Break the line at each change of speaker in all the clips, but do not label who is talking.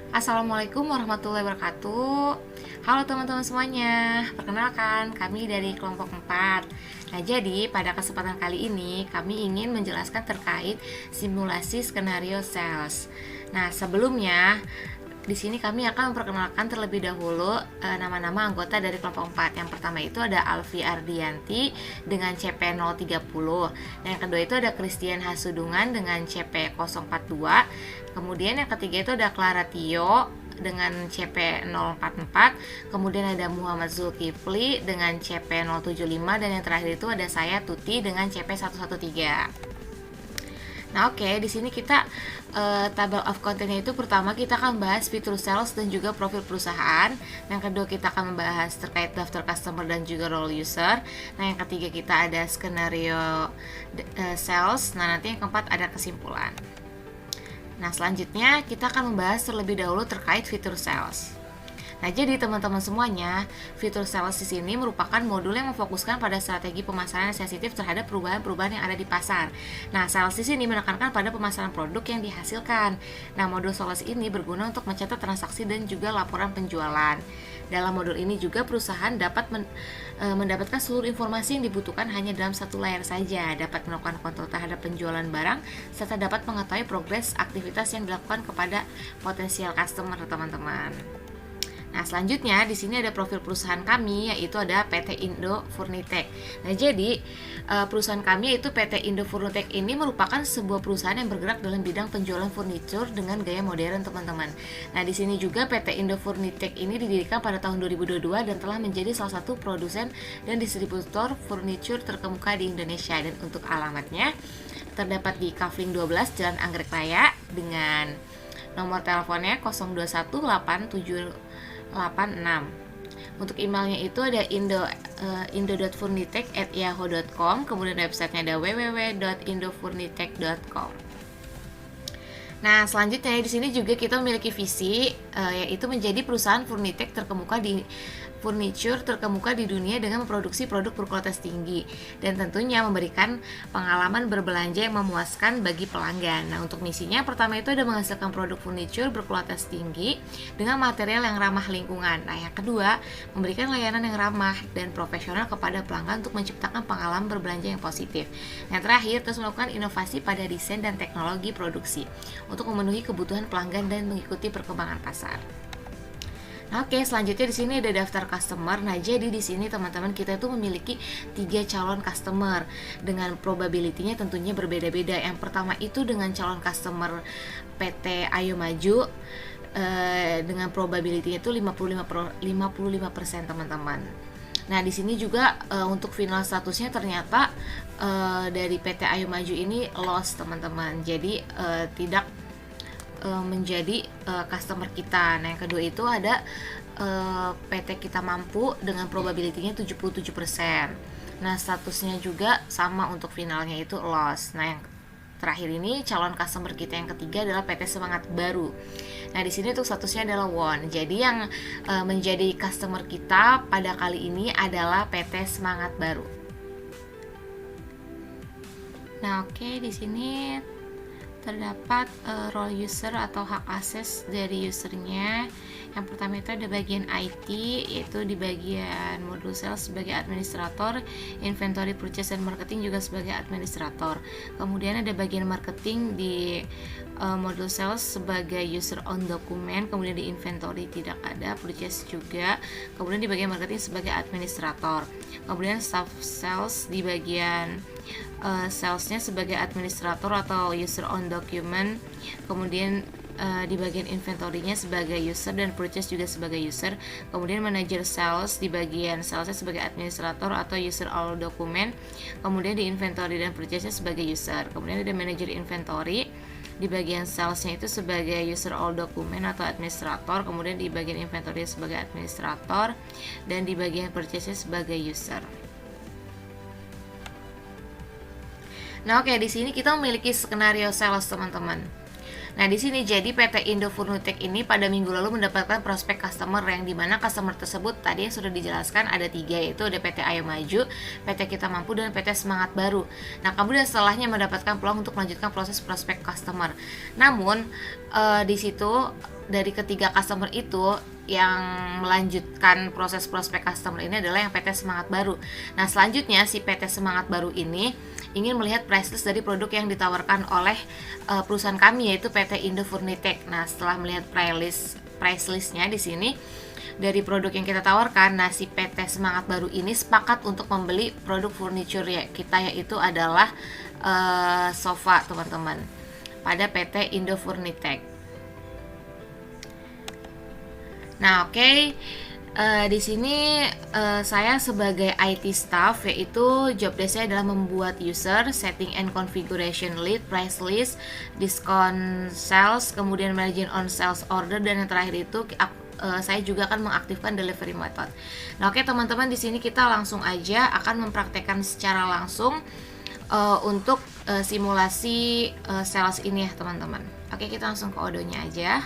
Assalamualaikum warahmatullahi wabarakatuh. Halo teman-teman semuanya, perkenalkan kami dari kelompok 4. Nah, jadi pada kesempatan kali ini kami ingin menjelaskan terkait simulasi skenario sales. Nah, sebelumnya di sini kami akan memperkenalkan terlebih dahulu nama-nama anggota dari kelompok 4. Yang pertama itu ada Alfi Ardianti dengan CP030. Dan yang kedua itu ada Christian Hasudungan dengan CP042. Kemudian yang ketiga itu ada Clara Tio dengan CP044. Kemudian ada Muhammad Zulkifli dengan CP075 dan yang terakhir itu ada saya Tuti dengan CP113. Nah, oke, di sini kita table of content-nya itu pertama kita akan bahas fitur sales dan juga profil perusahaan. Yang kedua kita akan membahas terkait daftar customer dan juga role user. Nah, yang ketiga kita ada skenario sales. Nah, nanti yang keempat ada kesimpulan. Nah, selanjutnya kita akan membahas terlebih dahulu terkait fitur sales. Nah, jadi teman-teman semuanya, fitur sales di sini merupakan modul yang memfokuskan pada strategi pemasaran yang sensitif terhadap perubahan-perubahan yang ada di pasar. Nah, sales di sini menekankan pada pemasaran produk yang dihasilkan. Nah, modul sales ini berguna untuk mencatat transaksi dan juga laporan penjualan. Dalam modul ini juga perusahaan dapat mendapatkan seluruh informasi yang dibutuhkan hanya dalam satu layar saja, dapat melakukan kontrol terhadap penjualan barang, serta dapat mengetahui progres aktivitas yang dilakukan kepada potensial customer, teman-teman. Nah, selanjutnya di sini ada profil perusahaan kami, yaitu ada PT Indo Furnitek. Nah, jadi perusahaan kami yaitu PT Indo Furnitek ini merupakan sebuah perusahaan yang bergerak dalam bidang penjualan furnitur dengan gaya modern, teman-teman. Nah, di sini juga PT Indo Furnitek ini didirikan pada tahun 2022 dan telah menjadi salah satu produsen dan distributor furnitur terkemuka di Indonesia. Dan untuk alamatnya terdapat di Kavling 12 Jalan Anggrek Raya dengan nomor teleponnya 021876. Untuk emailnya itu ada indo.furnitek@yahoo.com. Kemudian websitenya ada www.indofurnitek.com. Nah, selanjutnya di sini juga kita memiliki visi yaitu menjadi perusahaan furnitek terkemuka di furniture terkemuka di dunia dengan memproduksi produk berkualitas tinggi dan tentunya memberikan pengalaman berbelanja yang memuaskan bagi pelanggan. Nah, untuk misinya pertama itu ada menghasilkan produk furniture berkualitas tinggi dengan material yang ramah lingkungan. Nah, yang kedua, memberikan layanan yang ramah dan profesional kepada pelanggan untuk menciptakan pengalaman berbelanja yang positif. Yang terakhir, terus melakukan inovasi pada desain dan teknologi produksi untuk memenuhi kebutuhan pelanggan dan mengikuti perkembangan pasar. Nah, oke, selanjutnya di sini ada daftar customer. Nah, jadi di sini teman-teman kita itu memiliki 3 calon customer dengan probability-nya tentunya berbeda-beda. Yang pertama itu dengan calon customer PT Ayo Maju dengan probability-nya itu 55%, teman-teman. Nah, di sini juga untuk final statusnya ternyata dari PT Ayo Maju ini loss, teman-teman. Jadi tidak menjadi customer kita. Nah, yang kedua itu ada PT Kita Mampu dengan probability-nya 77%. Nah, statusnya juga sama untuk finalnya itu loss. Nah, yang terakhir ini calon customer kita yang ketiga adalah PT Semangat Baru. Nah, di sini untuk statusnya adalah won. Jadi yang menjadi customer kita pada kali ini adalah PT Semangat Baru. Nah, oke, di sini terdapat role user atau hak akses dari usernya. Yang pertama itu ada bagian IT, yaitu di bagian modul sales sebagai administrator, inventory, purchase, dan marketing juga sebagai administrator. Kemudian ada bagian marketing di modul sales sebagai user on dokumen, kemudian di inventory tidak ada, purchase juga, kemudian di bagian marketing sebagai administrator. Kemudian staff sales di bagian salesnya sebagai administrator atau user on document, kemudian di bagian inventory-nya sebagai user dan purchase juga sebagai user. Kemudian manager sales di bagian salesnya sebagai administrator atau user all document, kemudian di inventory dan purchase-nya sebagai user. Kemudian ada manager inventory di bagian salesnya itu sebagai user all document atau administrator, kemudian di bagian inventory sebagai administrator, dan di bagian purchase-nya sebagai user. Nah, oke, di sini kita memiliki skenario sales, teman-teman. Nah, di sini jadi PT Indo Furnitek ini pada minggu lalu mendapatkan prospek customer yang dimana customer tersebut tadi yang sudah dijelaskan ada 3, yaitu ada PT Ayo Maju, PT Kita Mampu, dan PT Semangat Baru. Nah, kemudian setelahnya mendapatkan peluang untuk melanjutkan proses prospek customer. Namun di situ dari ketiga customer itu yang melanjutkan proses prospek customer ini adalah yang PT Semangat Baru. Nah, selanjutnya si PT Semangat Baru ini ingin melihat price list dari produk yang ditawarkan oleh perusahaan kami, yaitu PT Indo Furnitek. Nah, setelah melihat price listnya di sini dari produk yang kita tawarkan, nah si PT Semangat Baru ini sepakat untuk membeli produk furniture ya kita, yaitu adalah sofa, teman-teman, pada PT Indo Furnitek. Nah, oke. Di sini saya sebagai IT staff, yaitu job desk-nya adalah membuat user, setting and configuration lead, price list, discount sales, kemudian margin on sales order, dan yang terakhir itu saya juga akan mengaktifkan delivery method. Nah, oke teman-teman, di sini kita langsung aja akan mempraktekkan secara langsung untuk simulasi sales ini ya teman-teman. Oke, kita langsung ke Odoo-nya aja.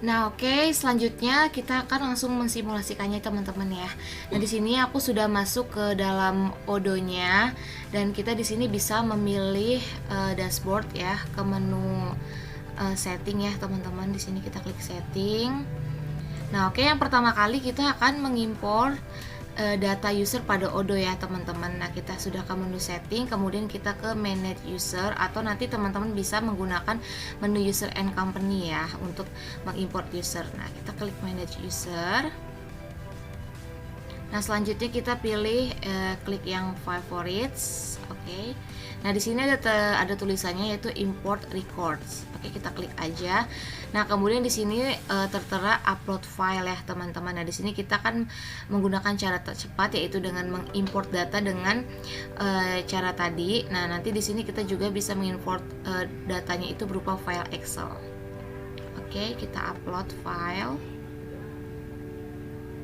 Nah, oke, selanjutnya kita akan langsung mensimulasikannya teman-teman ya. Nah, di sini aku sudah masuk ke dalam Odoo-nya dan kita di sini bisa memilih dashboard ya, ke menu setting ya teman-teman. Di sini kita klik setting. Nah, oke, yang pertama kali kita akan mengimpor data user pada Odoo ya teman-teman. Nah, kita sudah ke menu setting, kemudian kita ke manage user, atau nanti teman-teman bisa menggunakan menu user and company ya untuk mengimport user. Nah, kita klik manage user. Nah, selanjutnya kita pilih klik yang favorites. Oke. Nah, di sini ada tulisannya yaitu import records. Oke, kita klik aja. Nah, kemudian di sini tertera upload file ya, teman-teman. Nah, di sini kita akan menggunakan cara tercepat yaitu dengan mengimport data dengan cara tadi. Nah, nanti di sini kita juga bisa mengimport datanya itu berupa file Excel. Oke, kita upload file.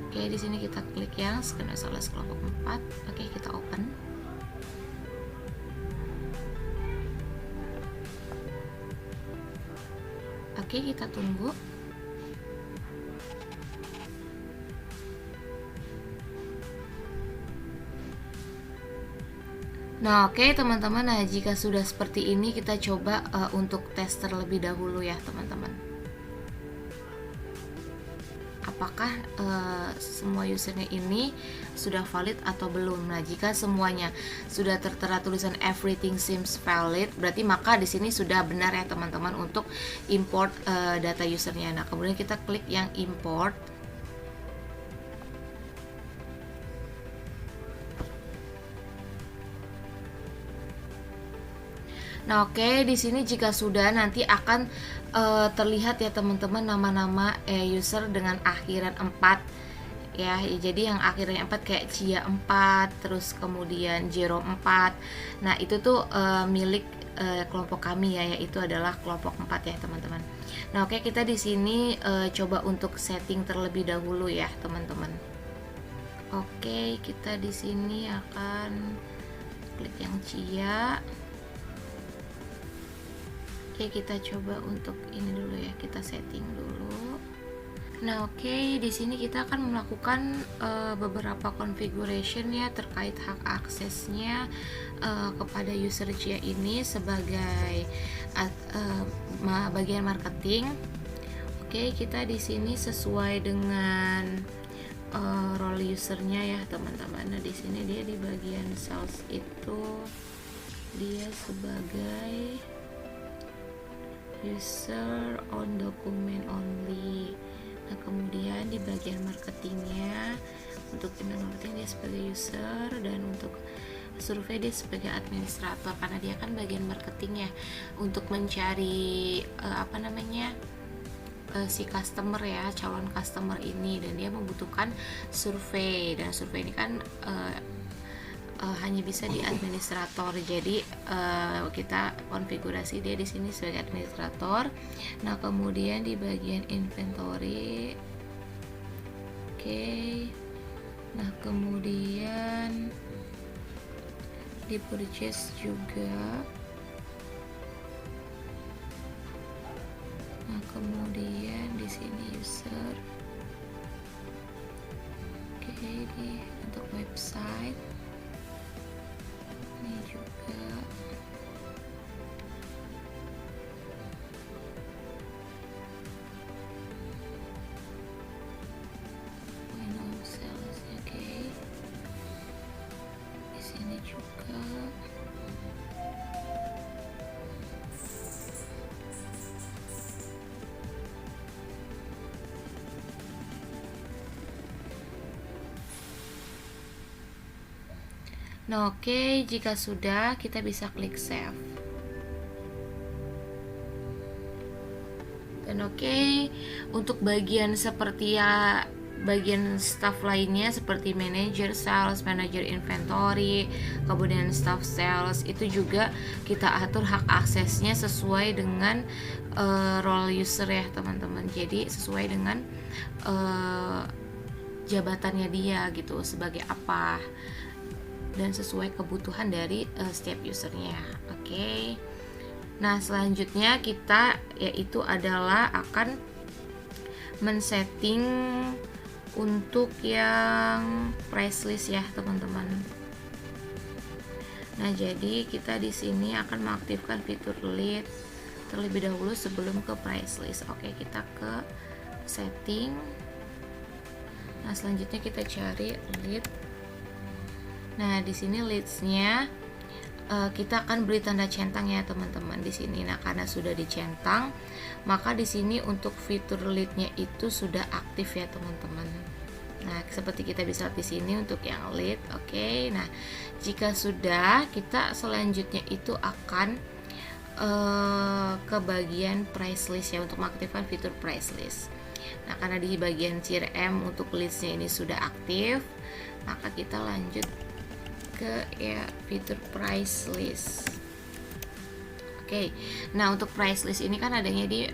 Oke, di sini kita klik yang scan SLS kelompok 4. Oke, kita open. Oke, kita tunggu. Nah, oke teman-teman, nah jika sudah seperti ini kita coba untuk tes terlebih dahulu ya teman-teman. Apakah semua usernya ini sudah valid atau belum? Nah, jika semuanya sudah tertera tulisan everything seems valid, berarti maka di sini sudah benar ya teman-teman untuk import data usernya. Nah, kemudian kita klik yang import. Nah, oke, di sini jika sudah nanti akan terlihat ya teman-teman nama-nama user dengan akhiran 4 ya. Jadi yang akhirnya 4 kayak Cia 4, terus kemudian Jero 4. Nah, itu tuh milik kelompok kami ya, yaitu adalah kelompok 4 ya teman-teman. Nah, oke, kita di sini coba untuk setting terlebih dahulu ya teman-teman. Oke, kita di sini akan klik yang Cia. Oke, kita coba untuk ini dulu ya, kita setting dulu. Nah, oke, di sini kita akan melakukan beberapa configuration ya terkait hak aksesnya kepada user Cia ini sebagai bagian marketing. Oke, kita di sini sesuai dengan role usernya ya teman-teman. Nah, di sini dia di bagian sales itu dia sebagai user on document only. Nah, kemudian di bagian marketingnya untuk email marketing dia sebagai user, dan untuk survei dia sebagai administrator karena dia kan bagian marketing ya untuk mencari si customer ya, calon customer ini, dan dia membutuhkan survei, dan survei ini kan hanya bisa di administrator. Jadi kita konfigurasi dia di sini sebagai administrator. Nah, kemudian di bagian inventory, oke. Nah, kemudian di purchase juga. Nah, kemudian di sini user. Oke, di untuk website ini juga. Final sales, oke. Di sini juga. Nah, oke, jika sudah kita bisa klik save. Dan oke, untuk bagian seperti ya bagian staff lainnya seperti manager sales, manager inventory, kemudian staff sales itu juga kita atur hak aksesnya sesuai dengan role user ya teman-teman. Jadi sesuai dengan jabatannya dia gitu, sebagai apa, dan sesuai kebutuhan dari setiap usernya. Oke. Nah, selanjutnya kita yaitu adalah akan men-setting untuk yang price list ya, teman-teman. Nah, jadi kita di sini akan mengaktifkan fitur lead terlebih dahulu sebelum ke price list. Oke, kita ke setting. Nah, selanjutnya kita cari lead. Nah, di sini leads-nya kita akan beri tanda centang ya teman-teman di sini. Nah, karena sudah dicentang, maka di sini untuk fitur lead-nya itu sudah aktif ya teman-teman. Nah, seperti kita bisa lihat di sini untuk yang lead. Oke. Nah, jika sudah, kita selanjutnya itu akan ke bagian price list ya, untuk mengaktifkan fitur price list. Nah, karena di bagian CRM untuk leads-nya ini sudah aktif, maka kita lanjut ke ya fitur price list. Oke. Nah, untuk price list ini kan adanya di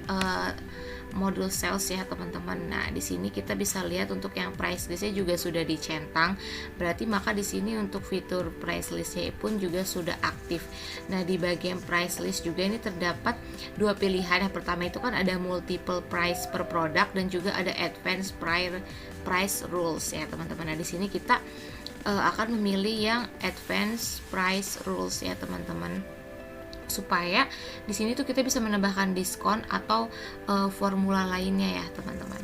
modul sales ya teman-teman. Nah, di sini kita bisa lihat untuk yang price listnya juga sudah dicentang. Berarti maka di sini untuk fitur price listnya pun juga sudah aktif. Nah, di bagian price list juga ini terdapat dua pilihan. Yang pertama itu kan ada multiple price per produk dan juga ada advanced price rules ya teman-teman. Nah, di sini kita akan memilih yang advanced price rules ya teman-teman, supaya di sini tuh kita bisa menambahkan diskon atau formula lainnya ya teman-teman.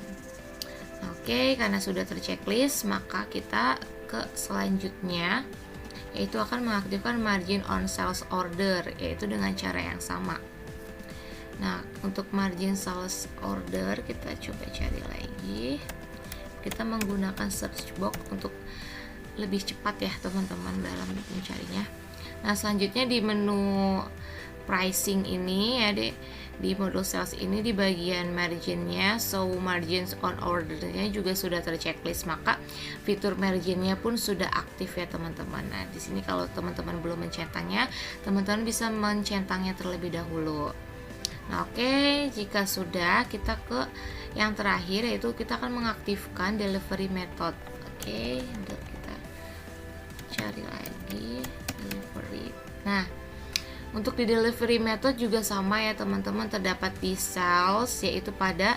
Oke, karena sudah terchecklist, maka kita ke selanjutnya, yaitu akan mengaktifkan margin on sales order, yaitu dengan cara yang sama. Nah, untuk margin sales order kita coba cari lagi. Kita menggunakan search box untuk lebih cepat ya teman-teman dalam mencarinya. Nah, selanjutnya di menu pricing ini ya, di modul sales ini di bagian marginnya, so margins on ordernya juga sudah terchecklist, maka fitur marginnya pun sudah aktif ya teman-teman. Nah, di sini kalau teman-teman belum mencentangnya, teman-teman bisa mencentangnya terlebih dahulu. Nah, oke, jika sudah, kita ke yang terakhir, yaitu kita akan mengaktifkan delivery method. Oke, untuk kita cari lagi delivery. Nah, untuk di delivery method juga sama ya teman-teman, terdapat di sales, yaitu pada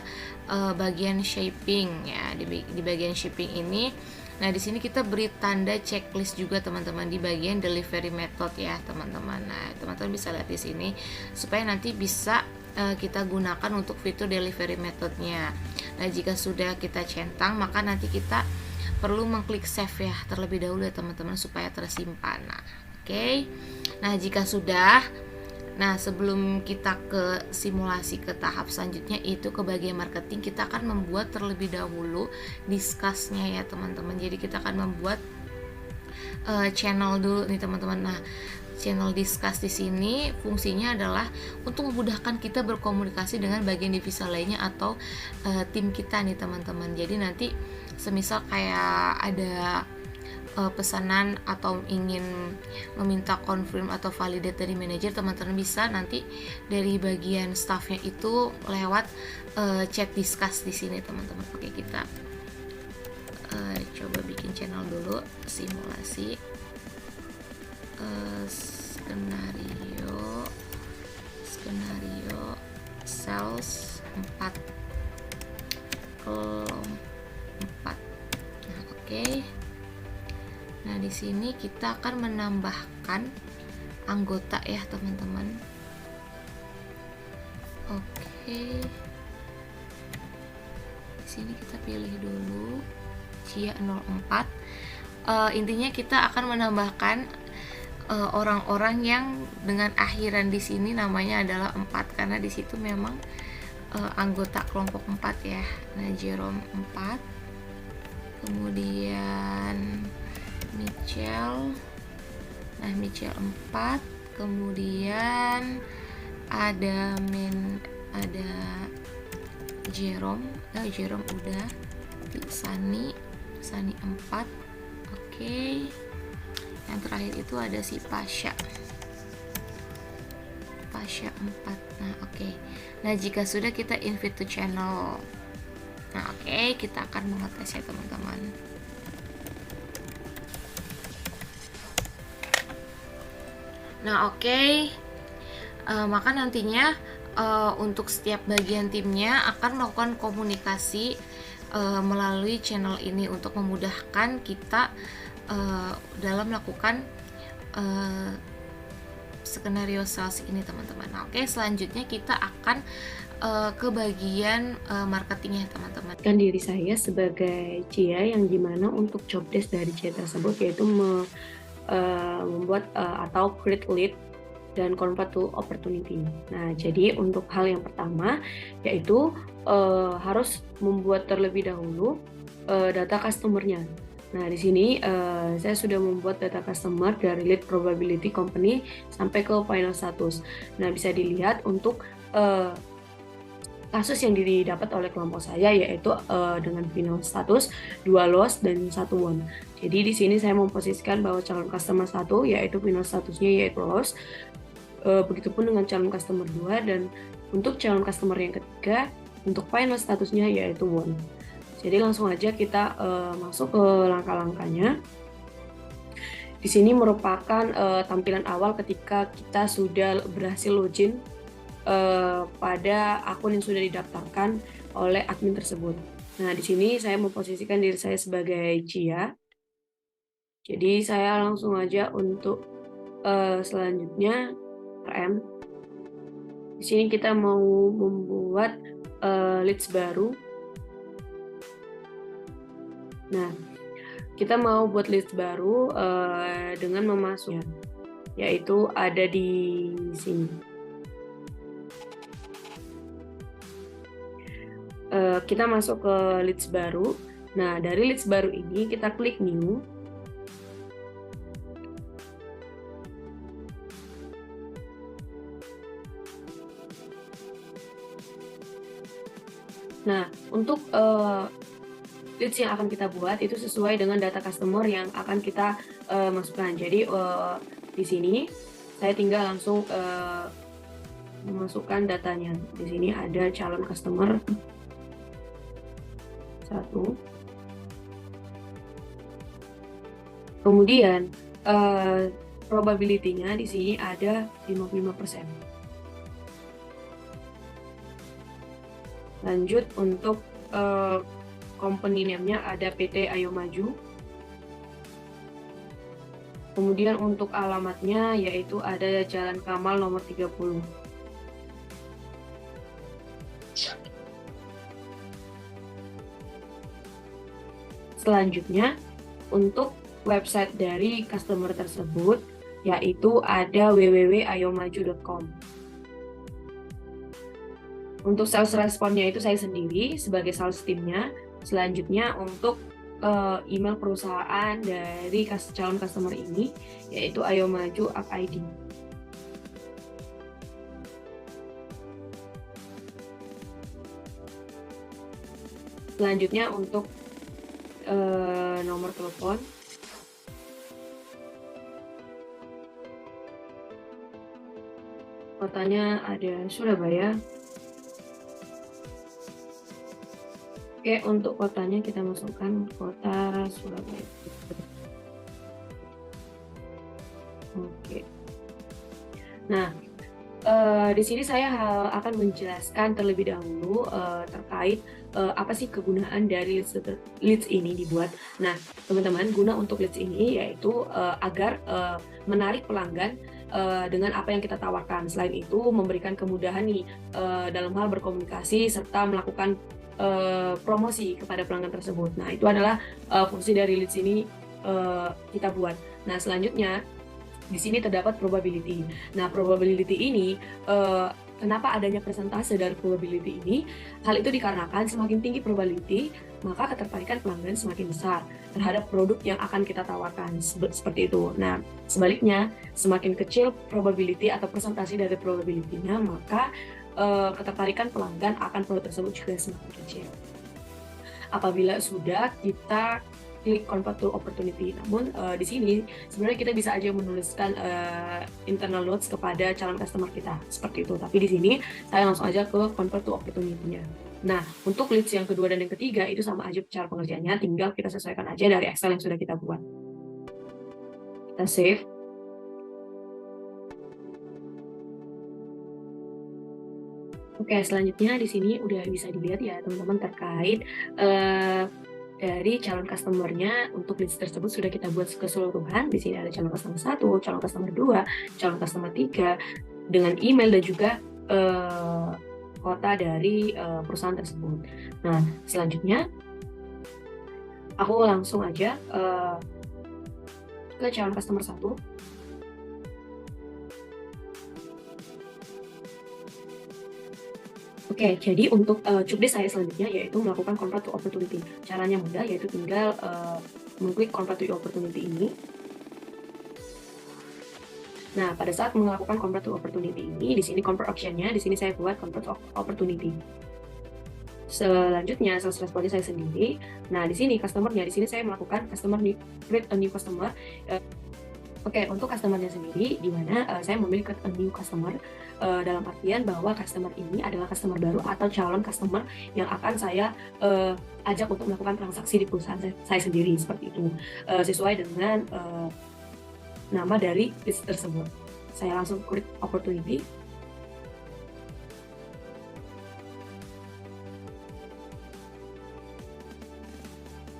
bagian shipping ya. Di bagian shipping ini, nah di sini kita beri tanda checklist juga teman-teman di bagian delivery method ya teman-teman. Nah, teman-teman bisa lihat di sini supaya nanti bisa kita gunakan untuk fitur delivery methodnya. Nah, jika sudah kita centang, maka nanti kita perlu mengklik save ya terlebih dahulu ya teman-teman, supaya tersimpan. Nah, oke. Nah, jika sudah, nah sebelum kita ke simulasi ke tahap selanjutnya, itu ke bagian marketing, kita akan membuat terlebih dahulu discuss-nya ya teman-teman. Jadi kita akan membuat channel dulu nih teman-teman. Nah, channel discuss di sini fungsinya adalah untuk memudahkan kita berkomunikasi dengan bagian divisi lainnya atau tim kita nih teman-teman. Jadi nanti semisal kayak ada pesanan atau ingin meminta confirm atau validate dari manajer, teman-teman bisa nanti dari bagian staffnya itu lewat chat discuss di sini teman-teman. Oke, kita coba bikin channel dulu simulasi. skenario sales 4 kelompok 4. Nah, oke. Nah, di sini kita akan menambahkan anggota ya, teman-teman. Oke. Di sini kita pilih dulu Cia 04. Intinya kita akan menambahkan orang-orang yang dengan akhiran di sini namanya adalah 4, karena di situ memang anggota kelompok 4 ya. Nah, Jerome 4, kemudian Michelle 4, kemudian ada Jerome udah, Sani 4. Oke. Yang terakhir itu ada si Pasha 4. Nah, oke. Nah, jika sudah, kita invite to channel. Nah, oke, kita akan mengetes ya, teman-teman. Nah, oke. Maka nantinya untuk setiap bagian timnya akan melakukan komunikasi melalui channel ini untuk memudahkan kita dalam melakukan skenario sales ini, teman-teman. Nah, oke, selanjutnya kita akan ke bagian marketingnya, teman-teman.
Kan diri saya sebagai Cia, yang dimana untuk job desk dari Cia tersebut yaitu membuat atau create lead dan convert to opportunity. Nah, jadi untuk hal yang pertama yaitu harus membuat terlebih dahulu data customer-nya. Nah, di sini saya sudah membuat data customer dari lead probability company sampai ke final status. Nah, bisa dilihat untuk kasus yang didapat oleh kelompok saya yaitu dengan final status 2 loss dan 1 won. Jadi di sini saya memposisikan bahwa calon customer 1 yaitu final statusnya yaitu loss. Begitupun dengan calon customer 2, dan untuk calon customer yang ketiga untuk final statusnya yaitu won. Jadi langsung aja kita masuk ke langkah-langkahnya. Di sini merupakan tampilan awal ketika kita sudah berhasil login pada akun yang sudah didaftarkan oleh admin tersebut. Nah, di sini saya memposisikan diri saya sebagai Cia. Jadi saya langsung aja untuk selanjutnya RM. Di sini kita mau membuat leads baru. Nah, kita mau buat leads baru dengan memasuknya, yaitu ada di sini. Kita masuk ke leads baru. Nah, dari leads baru ini kita klik new. Nah, untuk leads yang akan kita buat itu sesuai dengan data customer yang akan kita masukkan. Jadi di sini saya tinggal langsung memasukkan datanya. Di sini ada calon customer 1. Kemudian probability-nya di sini ada 55%. Lanjut untuk company name-nya ada PT Ayo Maju. Kemudian untuk alamatnya yaitu ada Jalan Kamal nomor 30. Selanjutnya untuk website dari customer tersebut yaitu ada www.ayomaju.com. Untuk sales responnya itu saya sendiri sebagai sales teamnya. Selanjutnya untuk email perusahaan dari calon customer ini yaitu Ayo Maju App ID. Selanjutnya untuk nomor telepon. Kotanya ada Surabaya. Oke, untuk kotanya kita masukkan kota Surabaya. Nah, di sini saya akan menjelaskan terlebih dahulu terkait apa sih kegunaan dari leads ini dibuat. Nah, teman-teman, guna untuk leads ini yaitu agar menarik pelanggan dengan apa yang kita tawarkan. Selain itu, memberikan kemudahan nih dalam hal berkomunikasi serta melakukan promosi kepada pelanggan tersebut. Nah, itu adalah fungsi dari leads ini kita buat. Nah, selanjutnya di sini terdapat probability. Nah, probability ini kenapa adanya persentase dari probability ini? Hal itu dikarenakan semakin tinggi probability, maka ketertarikan pelanggan semakin besar terhadap produk yang akan kita tawarkan, seperti itu. Nah, sebaliknya, semakin kecil probability atau persentase dari probability-nya, maka ketertarikan pelanggan akan produk tersebut juga semakin kecil. Apabila sudah kita klik convert to opportunity. Namun di sini sebenarnya kita bisa aja menuliskan internal notes kepada calon customer kita seperti itu. Tapi di sini saya langsung aja ke convert to opportunity-nya. Nah, untuk leads yang kedua dan yang ketiga itu sama aja cara pengerjaannya, tinggal kita sesuaikan aja dari Excel yang sudah kita buat. Kita save. Oke, selanjutnya di sini udah bisa dilihat ya teman-teman terkait dari calon customer-nya. Untuk list tersebut sudah kita buat keseluruhan. Di sini ada calon customer 1, calon customer 2, calon customer 3 dengan email dan juga kota dari perusahaan tersebut. Nah, selanjutnya aku langsung aja ke calon customer 1. Oke, jadi untuk checklist saya selanjutnya yaitu melakukan convert to opportunity. Caranya mudah, yaitu tinggal mengklik convert to opportunity ini. Nah, pada saat melakukan convert to opportunity ini, di sini convert option-nya, di sini saya buat convert to opportunity. Selanjutnya, sales responnya saya sendiri. Nah, di sini customer-nya, di sini saya melakukan customer create a new customer. Oke, untuk customer-nya sendiri, di mana saya memilih create a new customer dalam artian bahwa customer ini adalah customer baru atau calon customer yang akan saya ajak untuk melakukan transaksi di perusahaan saya sendiri, seperti itu, sesuai dengan nama dari list tersebut. Saya langsung klik opportunity.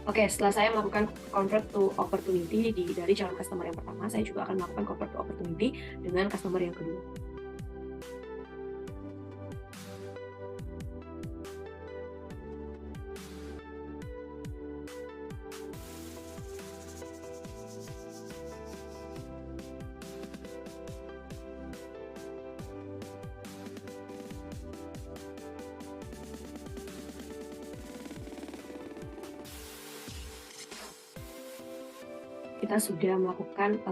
Oke, setelah saya melakukan convert to opportunity dari calon customer yang pertama, saya juga akan melakukan convert to opportunity dengan customer yang kedua. Kita sudah melakukan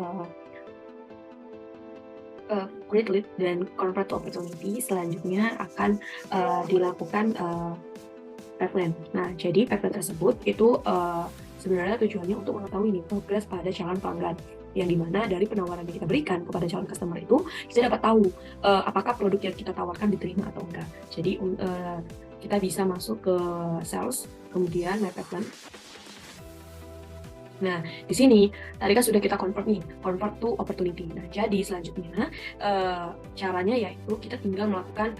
create lead dan convert to opportunity. Selanjutnya akan dilakukan pipeline. Nah, jadi pipeline tersebut itu sebenarnya tujuannya untuk mengetahui nih progres pada calon pelanggan, yang dimana dari penawaran yang kita berikan kepada calon customer itu kita dapat tahu apakah produk yang kita tawarkan diterima atau enggak. Jadi kita bisa masuk ke sales, kemudian my pipeline. Nah, di sini tadi kan sudah kita convert nih, convert to opportunity. Nah, jadi selanjutnya caranya yaitu kita tinggal melakukan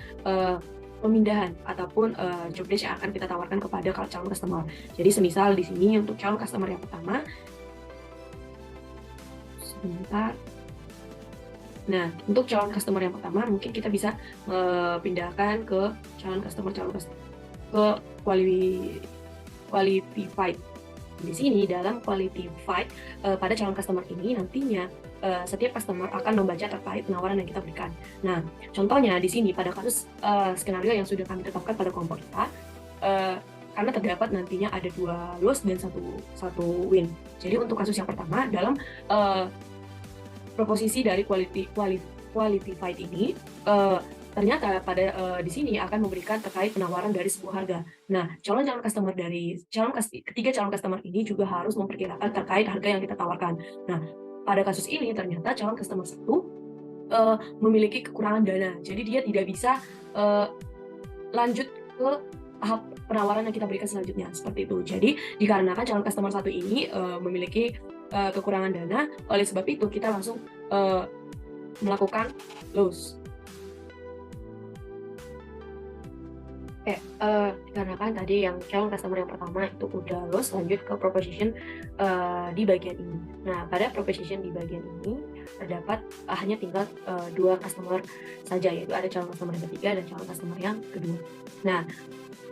pemindahan ataupun job desk yang akan kita tawarkan kepada calon customer. Jadi semisal di sini untuk calon customer yang pertama, sebentar. Nah, untuk calon customer yang pertama mungkin kita bisa pindahkan ke calon customer ke qualified. Di sini dalam qualified pada calon customer ini nantinya setiap customer akan membaca terkait penawaran yang kita berikan. Nah, contohnya di sini pada kasus skenario yang sudah kami tetapkan pada kelompok kita, karena terdapat nantinya ada 2 loss dan satu win. Jadi untuk kasus yang pertama dalam proposisi dari qualified ini ternyata pada di sini akan memberikan terkait penawaran dari sebuah harga. Nah, calon customer ketiga calon customer ini juga harus memperkirakan terkait harga yang kita tawarkan. Nah, pada kasus ini ternyata calon customer 1 memiliki kekurangan dana. Jadi dia tidak bisa lanjut ke tahap penawaran yang kita berikan selanjutnya, seperti itu. Jadi dikarenakan calon customer 1 ini memiliki kekurangan dana, oleh sebab itu kita langsung melakukan loss. Dikarenakan tadi yang calon customer yang pertama itu udah loss, lanjut ke proposition di bagian ini. Nah, pada proposition di bagian ini terdapat hanya tinggal 2 customer saja, yaitu ada calon customer yang ketiga dan calon customer yang kedua. Nah,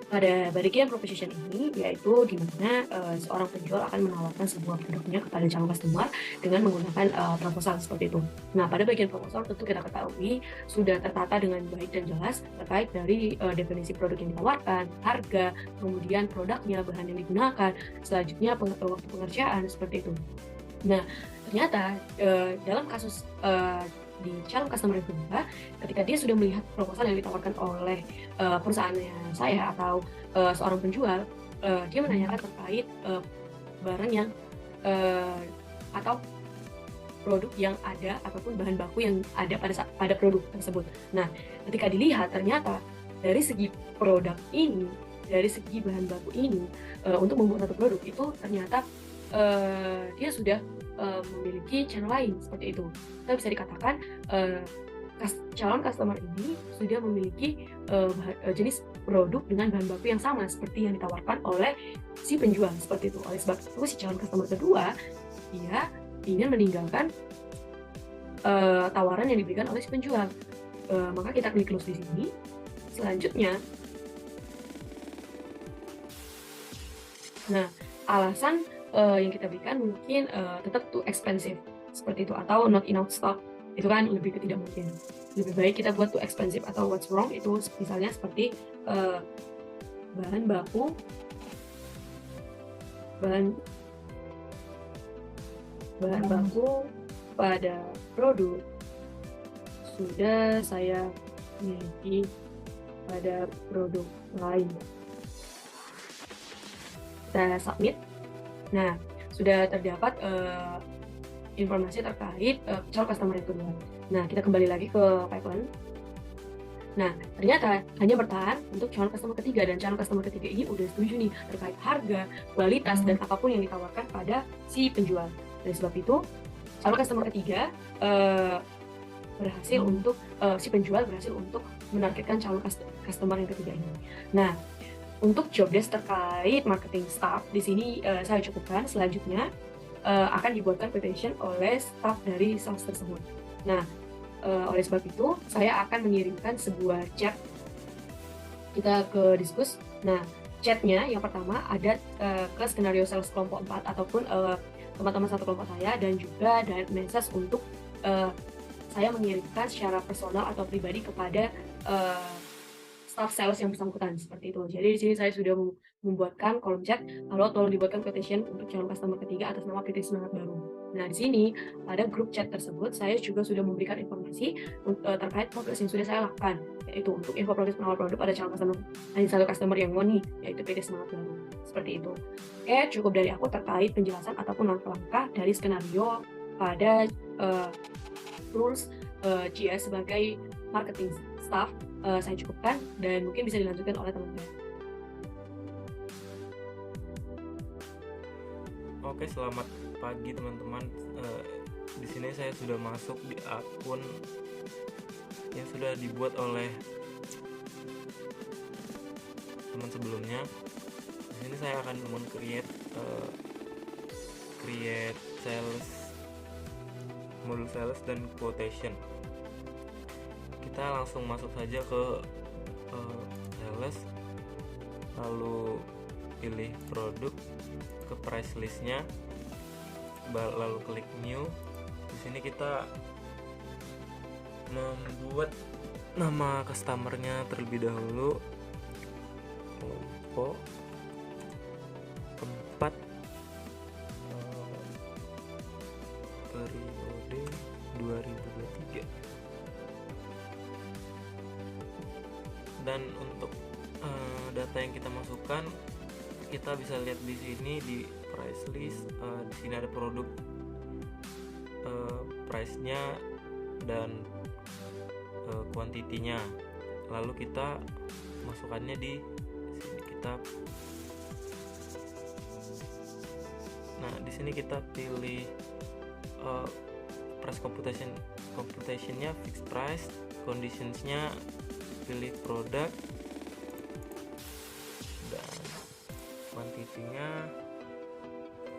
pada bagian proposition ini yaitu di mana seorang penjual akan menawarkan sebuah produknya kepada calon customer dengan menggunakan proposal seperti itu. Nah, pada bagian proposal tentu kita ketahui sudah tertata dengan baik dan jelas terkait dari definisi produk yang ditawarkan, harga, kemudian produknya, bahan yang digunakan, selanjutnya waktu pengerjaan seperti itu. Nah, ternyata dalam kasus di calon customer yang kedua, ketika dia sudah melihat proposal yang ditawarkan oleh perusahaannya saya atau seorang penjual, dia menanyakan terkait barang yang atau produk yang ada ataupun bahan baku yang ada pada produk tersebut. Nah, ketika dilihat ternyata dari segi produk ini, dari segi bahan baku ini untuk membuat satu produk itu ternyata dia sudah memiliki channel lain seperti itu. Kita bisa dikatakan calon customer ini sudah memiliki jenis produk dengan bahan baku yang sama seperti yang ditawarkan oleh si penjual seperti itu. Oleh sebab itu si calon customer kedua dia ingin meninggalkan tawaran yang diberikan oleh si penjual. Maka kita klik close di sini. Selanjutnya, nah alasan yang kita berikan mungkin tetap too expensive seperti itu, atau not enough stock, itu kan lebih ke tidak mungkin. Lebih baik kita buat too expensive atau what's wrong, itu misalnya seperti bahan baku pada produk sudah saya miliki pada produk lain. Kita submit. Nah, sudah terdapat informasi terkait calon customer yang kedua. Nah, kita kembali lagi ke pipeline. Nah, ternyata hanya bertahan untuk calon customer ketiga, dan calon customer ketiga ini udah setuju nih terkait harga, kualitas, dan apapun yang ditawarkan pada si penjual. Oleh sebab itu, calon customer ketiga berhasil untuk si penjual berhasil untuk menargetkan calon customer yang ketiga ini. Nah, untuk job desk terkait marketing staff di sini saya cukupkan. Selanjutnya akan dibuatkan quotation oleh staff dari sales tersebut. Nah, oleh sebab itu saya akan mengirimkan sebuah chat kita ke Diskus. Nah, chatnya yang pertama ada ke skenario sales kelompok 4 ataupun teman-teman satu kelompok saya, dan juga direct message untuk saya mengirimkan secara personal atau pribadi kepada staff sales yang bersangkutan seperti itu. Jadi di sini saya sudah membuatkan kolom chat, kalau tolong dibuatkan quotation untuk calon customer ketiga atas nama PT Semangat Baru. Nah, di sini pada grup chat tersebut saya juga sudah memberikan informasi terkait progres yang sudah saya lakukan, yaitu untuk info progres penawar produk pada calon customer, hanya satu customer yang nih, yaitu PT Semangat Baru. Seperti itu. Oke, cukup dari aku terkait penjelasan ataupun langkah-langkah dari skenario pada rules GS sebagai marketing staff. Saya cukupkan dan mungkin bisa dilanjutkan oleh teman-teman.
Oke, selamat pagi teman-teman. Di sini saya sudah masuk di akun yang sudah dibuat oleh teman sebelumnya. Di sini saya akan create sales, modul sales dan quotation. Kita langsung masuk saja ke sales, lalu pilih produk, ke price listnya, lalu klik new. Di sini kita membuat nama customernya terlebih dahulu, kelompok 4 periode 2023. Dan untuk data yang kita masukkan, kita bisa lihat di sini di price list. Di sini ada produk, price-nya dan kuantitinya. Lalu kita masukkannya di sini. Nah, di sini kita pilih price computation computationnya fixed price, conditionsnya pilih produk, dan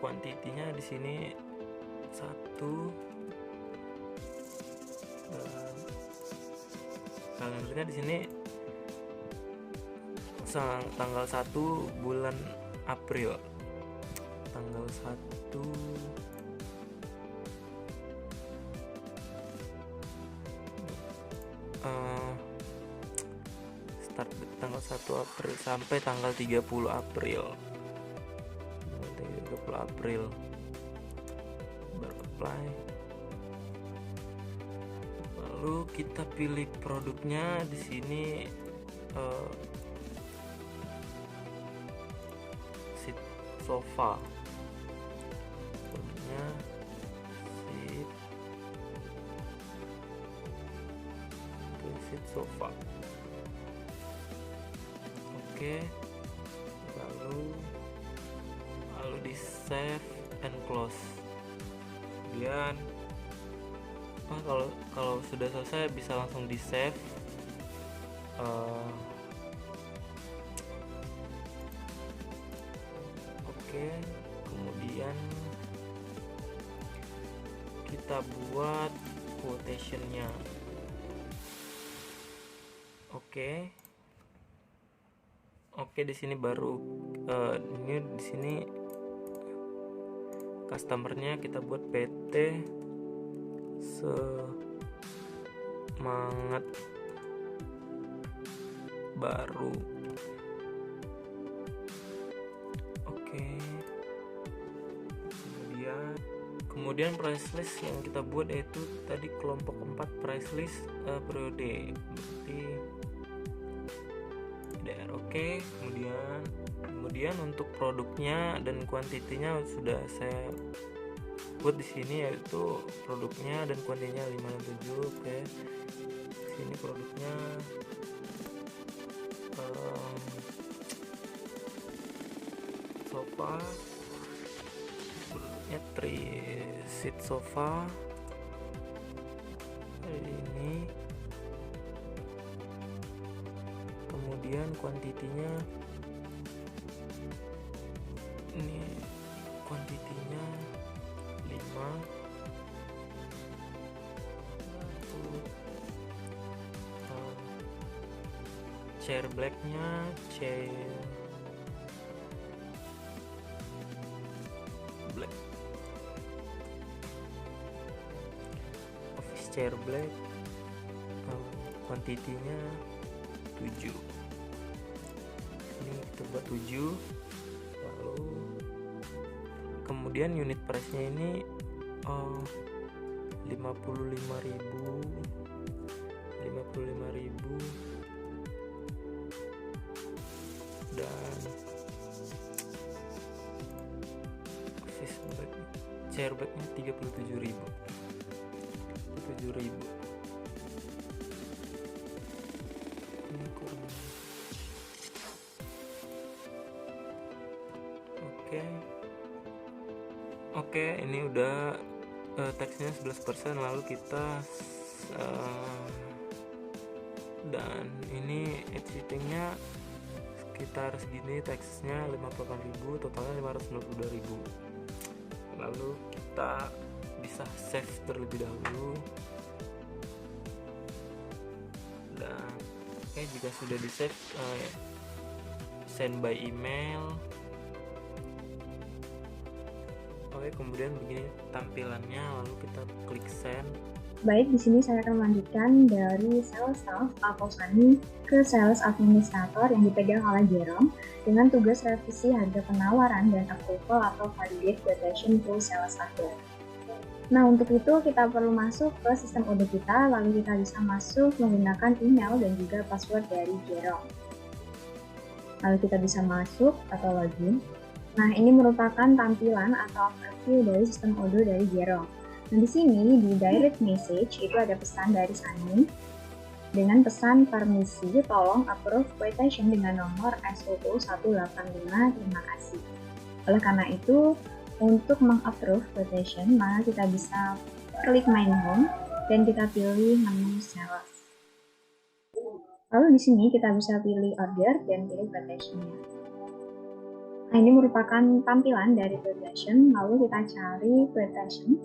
kuantitinya di sini 1, dan kalendernya di sini tanggal 1 bulan April, tanggal 1 start tanggal 1 April sampai tanggal 30 April. 30 April baru apply. Lalu kita pilih produknya di sini, seat sofa. Produknya seat sofa. Oke. Lalu di save and close. Kemudian kalau sudah selesai bisa langsung di save. Oke, kemudian kita buat quotationnya. Oke, di sini baru di sini customernya kita buat PT Semangat Baru. Oke. Kemudian price list yang kita buat yaitu tadi kelompok 4 price list periode. Berarti oke, kemudian untuk produknya dan kuantitinya sudah saya buat di sini, yaitu produknya dan kuantitinya 567. Oke. Sini produknya sofa, produknya 3 seat sofa ini. Kemudian kuantitinya ini, kuantitinya 5. Chair blacknya black, office chair black, kuantitinya 7. Ini kita buat 7. Lalu kemudian unit price-nya ini 55.000 dan office bag, chair bag-nya 37.000. Ini kurang. Oke, ini udah teksnya 11%. Lalu kita dan ini editingnya sekitar segini, teksnya 58.000, totalnya 592.000. Lalu kita bisa save terlebih dahulu. Dan jika sudah di save, send by email. Kemudian begini tampilannya, lalu kita klik send.
Baik, di sini saya akan melanjutkan dari sales staff atau Sunny ke sales administrator yang dipegang oleh Jerome dengan tugas revisi harga penawaran dan approval atau validate quotation to sales staff. Nah, untuk itu kita perlu masuk ke sistem order kita, lalu kita bisa masuk menggunakan email dan juga password dari Jerome. Lalu kita bisa masuk atau login. Nah, ini merupakan tampilan atau preview dari sistem order dari Jerome. Nah, di sini di direct message itu ada pesan dari Sunny dengan pesan permisi tolong approve quotation dengan nomor SOO 185, terima kasih. Oleh karena itu, untuk meng-approve quotation, maka kita bisa klik main home, dan kita pilih menu sales. Lalu di sini kita bisa pilih order dan pilih quotation-nya. Nah, ini merupakan tampilan dari quotation, lalu kita cari quotation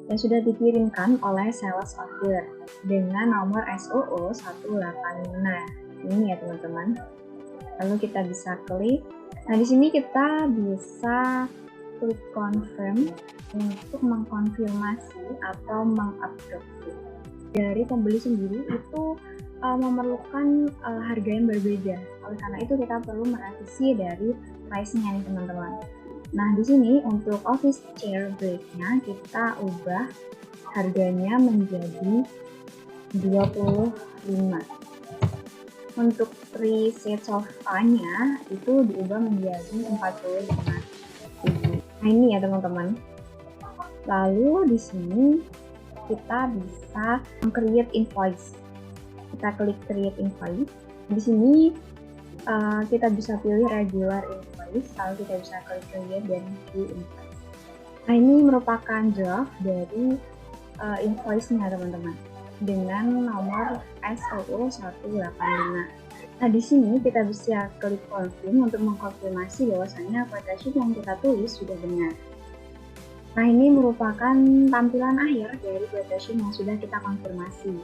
yang sudah dikirimkan oleh sales order dengan nomor SOO 185. Ini ya teman-teman. Lalu kita bisa klik. Nah, di sini kita bisa klik confirm untuk mengkonfirmasi atau mengapprove. Dari pembeli sendiri itu memerlukan harga yang berbeda. Oleh karena itu kita perlu merevisi dari pricing-nya nih teman-teman. Nah, di sini untuk office chair break-nya kita ubah harganya menjadi 25. Untuk preset sofa-nya itu diubah menjadi 45.000. Nah, ini ya teman-teman. Lalu di sini kita bisa create invoice. Kita klik create invoice. Di sini kita bisa pilih regular invoice, lalu kita bisa klik create dan view invoice. Nah, ini merupakan draft dari invoice-nya teman-teman dengan nomor SOO 185. Nah, di sini kita bisa klik confirm untuk mengkonfirmasi bahwasanya quotation yang kita tulis sudah benar. Nah, ini merupakan tampilan akhir dari quotation yang sudah kita konfirmasi.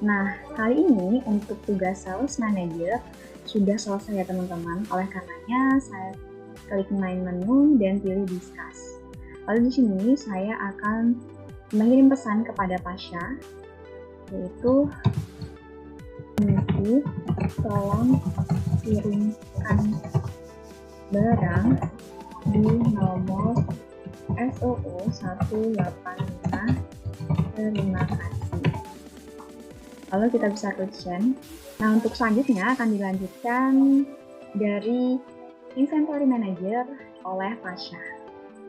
Nah, kali ini untuk tugas sales manager sudah selesai ya teman-teman. Oleh karenanya saya klik main menu dan pilih discuss. Lalu di sini saya akan mengirim pesan kepada Pasha, yaitu Niki, tolong kirimkan barang di nomor SOO 185. Terima kasih. Lalu kita bisa klik send. Nah, untuk selanjutnya akan dilanjutkan dari inventory manager oleh Pasha.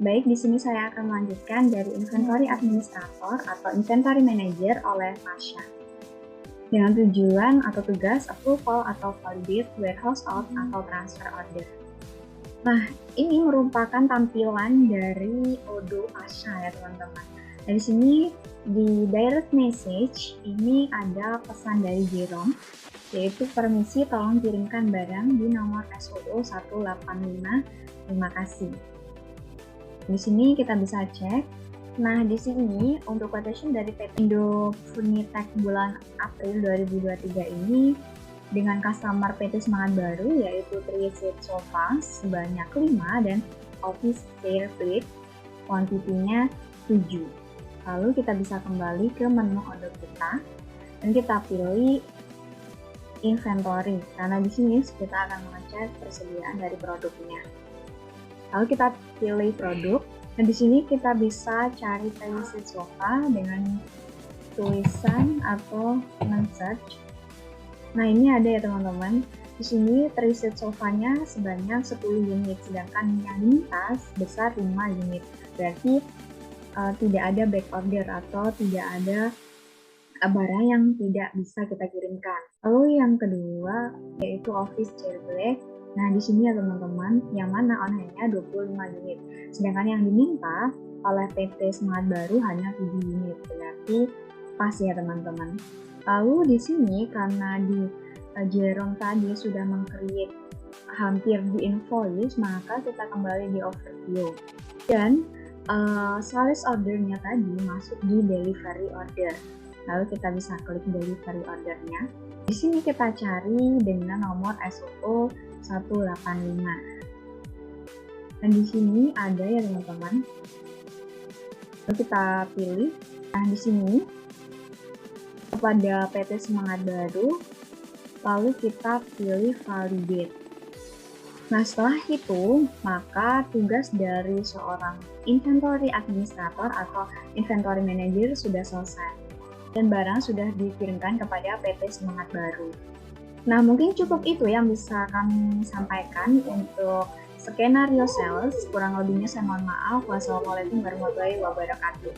Baik, di sini saya akan melanjutkan dari inventory administrator atau inventory manager oleh Pasha. Dengan tujuan atau tugas approval atau validate warehouse out atau transfer order. Nah, ini merupakan tampilan dari Odoo Pasha ya teman-teman. Nah, di sini di direct message ini ada pesan dari Jerome, yaitu permisi tolong kirimkan barang di nomor SOO 185. Terima kasih. Di sini kita bisa cek. Nah, di sini untuk quotation dari PT Indo Furnitech bulan April 2023 ini dengan customer PT Semangat Baru yaitu 3 seat sofa sebanyak 5 dan office chair plate kuantitinya 7. Lalu kita bisa kembali ke menu order kita dan kita pilih inventory karena di sini kita akan mengecek persediaan dari produknya. Lalu kita pilih produk dan di sini kita bisa cari seat sofa dengan tulisan atau men-search. Nah, ini ada ya teman-teman. Di sini seat sofanya sebanyak 10 unit sedangkan yang diminta besar 5 unit. Berarti tidak ada back order atau tidak ada barang yang tidak bisa kita kirimkan. Lalu yang kedua yaitu office chair black. Nah, di sini ya teman-teman, yang mana on-hand-nya 25 unit. Sedangkan yang diminta oleh PT Semangat Baru hanya 7 unit. Berarti pas ya teman-teman. Lalu di sini karena di Jerome tadi sudah meng-create hampir di invoice, maka kita kembali di overview. Dan sales ordernya tadi masuk di delivery order. Lalu kita bisa klik delivery ordernya. Di sini kita cari dengan nomor SOO 185. Dan di sini ada ya teman-teman. Lalu kita pilih. Nah, di sini kepada PT Semangat Baru. Lalu kita pilih validate. Nah, setelah itu, maka tugas dari seorang inventory administrator atau inventory manager sudah selesai. Dan barang sudah dikirimkan kepada PT Semangat Baru. Nah, mungkin cukup itu yang bisa kami sampaikan untuk skenario sales. Kurang lebihnya saya mohon maaf. Wassalamualaikum warahmatullahi wabarakatuh.